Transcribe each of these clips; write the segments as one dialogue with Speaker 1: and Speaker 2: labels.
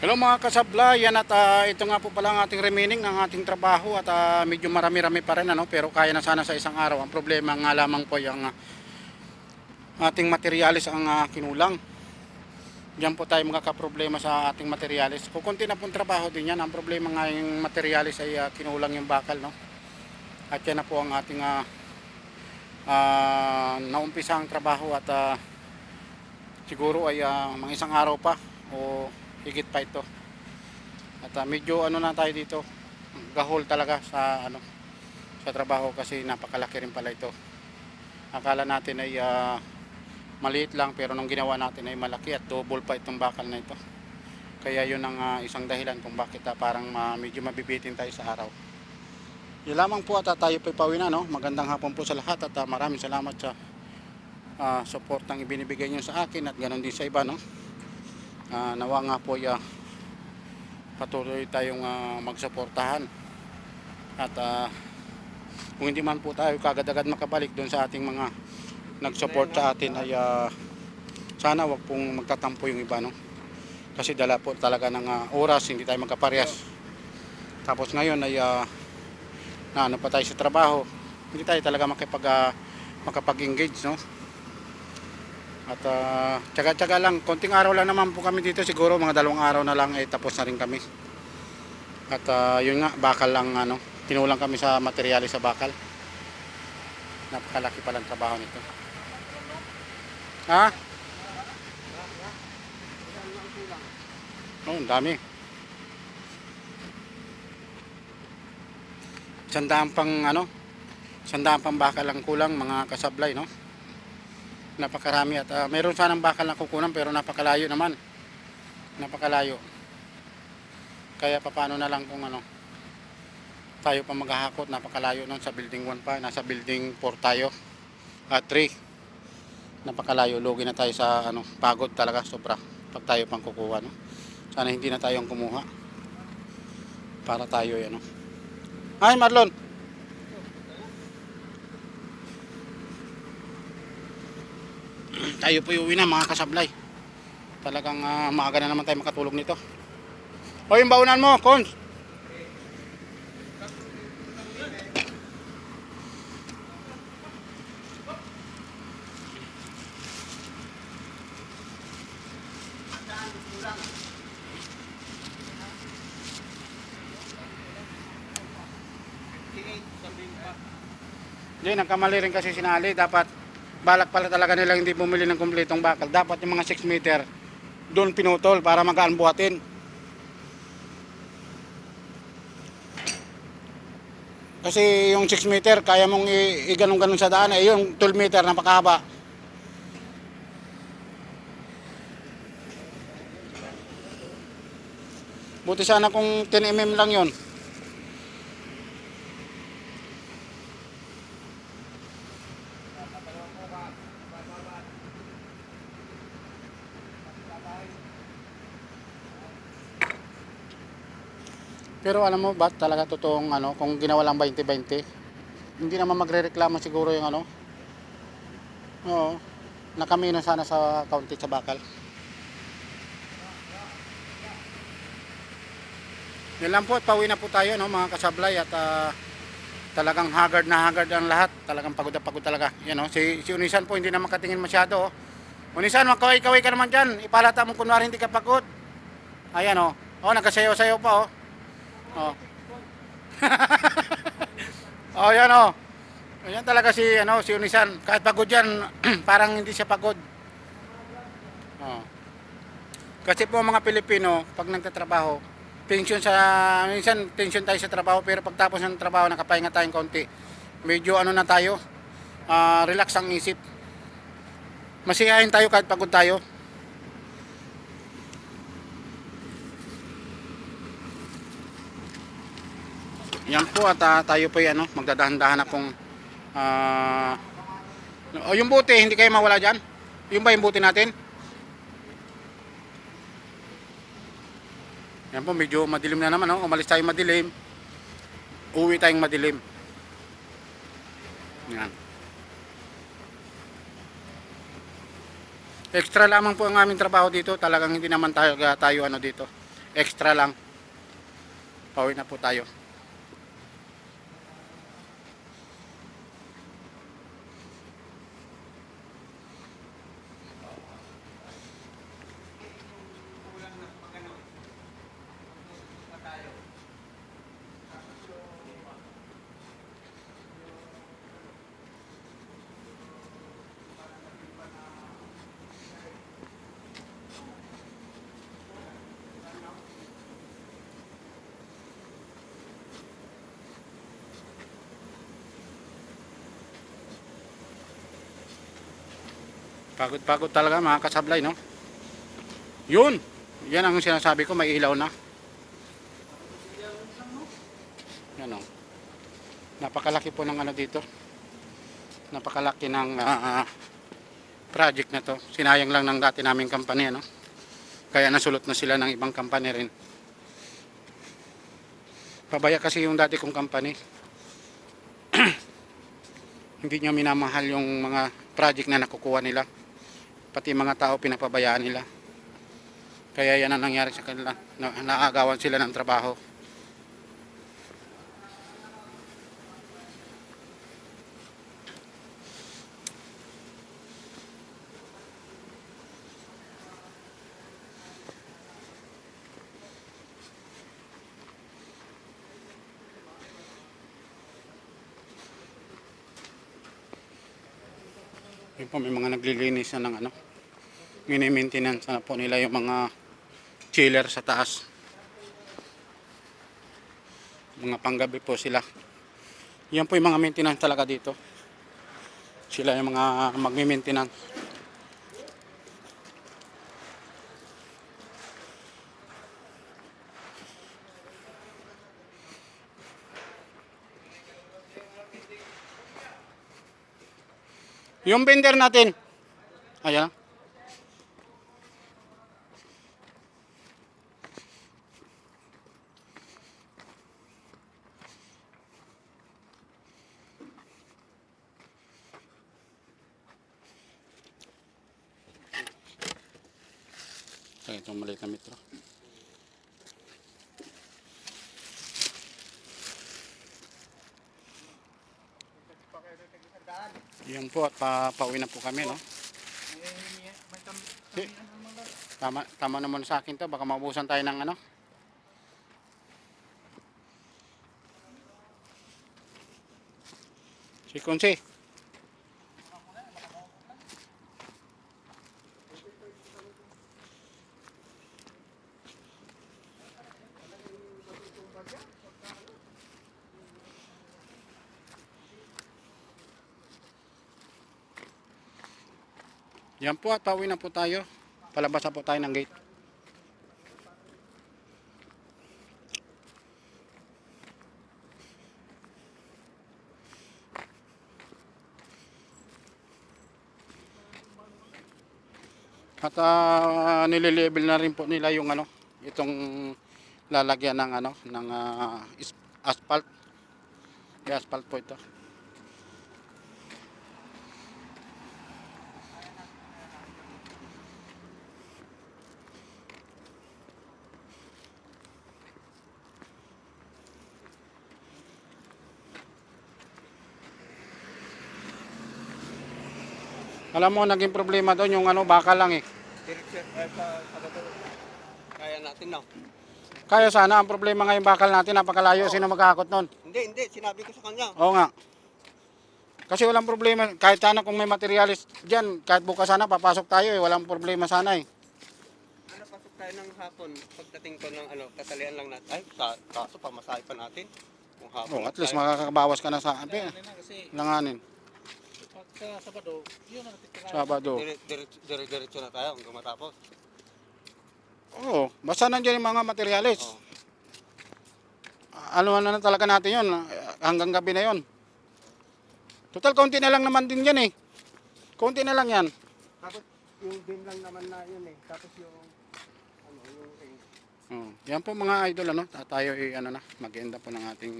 Speaker 1: Hello mga kasablayan at ito nga po pala ang ating remaining ng ating trabaho at medyo marami-rami pa rin pero kaya na sana sa isang araw. Ang problema nga lamang po yung ating materialis ang kinulang. Diyan po tayo magkakaproblema sa ating materialis. Kukunti na pong trabaho din yan. Ang problema nga yung materialis ay kinulang yung bakal, no? At yan na po ang ating naumpisa ang trabaho at siguro ay mga isang araw pa o higit pa ito. At medyo na tayo dito, gahol talaga sa sa trabaho kasi napakalaki rin pala ito. Akala natin ay maliit lang, pero nung ginawa natin ay malaki at double pa itong bakal na ito. Kaya yun ang isang dahilan kung bakit parang medyo mabibitin tayo sa araw. Yun lamang po at tayo pa pauwi na, no? Magandang hapon po sa lahat at maraming salamat sa support ang ibinibigay nyo sa akin at ganoon din sa iba, no? Nawa nga po patuloy tayong magsuportahan at kung hindi man po tayo kagad-agad makabalik doon sa ating mga nag-support sa atin ay sana wag pong magtatampo yung iba, no? Kasi dala po talaga ng oras, hindi tayo magkaparehas. Tapos ngayon ay na pa tayo sa trabaho, hindi tayo talaga makapag-engage, no? At tsaga-tsaga lang, konting araw lang naman po kami dito, siguro mga 2 araw na lang ay tapos na rin kami. At yun nga, bakal lang tinulang kami sa materyales sa bakal. Napakalaki palang trabaho nito. Ha? Oh, ang dami. Sandaan pang bakal ang kulang mga kasablay, no? Napakarami at meron sanang bakal na kukunan pero napakalayo naman. Napakalayo. Kaya paano na lang kung tayo pa maghahakot, napakalayo nun sa building 1 pa, nasa building 4 tayo. 3. Napakalayo, lugi na tayo sa pagod talaga sobra pag tayo pang kukuha, no? Sana hindi na tayo ang kumuha. Para tayo Ay, Marlon. Tayo po uwi na mga kasablay. Talagang maaga na naman tayo makatulog nito. O yung baunan mo, Cons. Hindi, nagkamali rin kasi sinali. Dapat balak pala talaga nila hindi bumili ng kumpletong bakal. Dapat yung mga 6 meter doon pinutol para magaan buhatin. Kasi yung 6 meter kaya mong iganong-ganon sa daan, yung 12 meter napakahaba. Buti sana kung 10 mm lang yon. Pero alam mo ba talaga totoong kung ginawa lang 20-20, hindi naman magrereklamo siguro yung Oo, nakamino sana sa kaunti sa bakal. Yan lang po at pauwi na po tayo, no, mga kasablay at talagang haggard na haggard ang lahat. Talagang pagod na pagod talaga. Yan, no, si Unisan po hindi na makatingin masyado. Unisan, magkaway-kaway ka naman dyan. Ipalata mo kunwari hindi ka pagod. Ayan, oh. Oh, nagkasayaw-sayaw pa, oh. Oh. Oh, yan, oh. Yan talaga si Unisan. Kahit pagod yan, parang hindi siya pagod. Oh. Kasi po mga Pilipino, pag nagtatrabaho, minsan tension tayo sa trabaho, pero pagtapos ng trabaho, nakapahinga tayong konti. Medyo na tayo, relax ang isip. Masiyahin tayo kahit pagod tayo. Yan po at tayo po magdadahan-dahan na pong yung buti, hindi kayo mawala dyan. Yung ba yung buti natin? Yan po, medyo madilim na naman, umalis tayo madilim, uwi tayong madilim. Yan. Extra lamang po ang aming trabaho dito. Talagang hindi naman tayo dito. extra lang. Pauwi na po tayo. Pagod-pagod talaga mga kasablay, no? Yun! Yan ang sinasabi ko, may ilaw na. Yan, oh. Napakalaki po ng ano dito. Napakalaki ng project na to. Sinayang lang ng dati naming company, no? Kaya nasulot na sila ng ibang company rin. Pabaya kasi yung dati kong company. Hindi niya minamahal yung mga project na nakukuha nila. Pati mga tao pinapabayaan nila. Kaya yan ang nangyari sa kanila. Naagawan sila ng trabaho. Yun po, may mga naglilinis na ng ano. Mini-maintenance na po nila yung mga chiller sa taas. Mga panggabi po sila. Yan po yung mga maintenance talaga dito. Sila yung mga magmi-maintenance. Yung vendor natin. Ayan. Ay, itong maliit na metro. Yan po at pauwi na po kami, no? Tama naman sa akin to, baka maubusan tayo ng ano. Si Kunsi. Yan po at pauwi na po tayo. Palabas na po tayo ng gate. At nilelevel na rin po nila yung ano, itong lalagyan ng ano, ng asphalt. Yung asphalt po ito. Alam mo, naging problema doon yung ano, baka lang eh.
Speaker 2: Kaya natin na.
Speaker 1: Kaya sana, ang problema ngayon bakal natin, napakalayo, sino magkakakot nun?
Speaker 2: Hindi, sinabi ko sa kanya.
Speaker 1: Oo nga. Kasi walang problema, kahit sana kung may materialis dyan, kahit bukas sana, papasok tayo eh, walang problema sana eh.
Speaker 2: Ano, pasok tayo ng hapon, pagdating ko ng ano, kasalian lang natin. Ay, kaso pamasahe pa natin. Kung hapon.
Speaker 1: Oh, at least makakabawas ka na sa langanin.
Speaker 3: Pagka Sabado, yun ang natitira.
Speaker 1: Sabado.
Speaker 2: Diretso na tayo hanggang matapos.
Speaker 1: Oo, basta nandiyan yung mga materialis.
Speaker 2: Oo.
Speaker 1: Ano na talaga natin yun, hanggang gabi na yun. Total, konti na lang naman din yan eh. Konti na lang yan.
Speaker 2: Tapos yung din lang naman na yun eh. Tapos yung ano, yung ring.
Speaker 1: Yan po mga idol, ano, tayo ay ano na, mag-end up po ng ating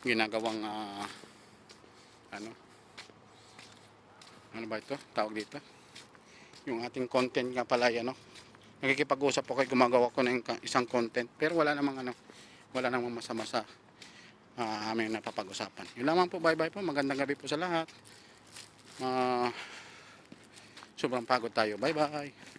Speaker 1: ginagawang ano ba ito? Tawag dito. Yung ating content nga pala, ano, nakikipag-usap po kayo, gumagawa ko ng isang content. Pero wala namang masama sa aming napapag-usapan. Yun lamang po, bye-bye po. Magandang gabi po sa lahat. Sobrang pagod tayo. Bye-bye.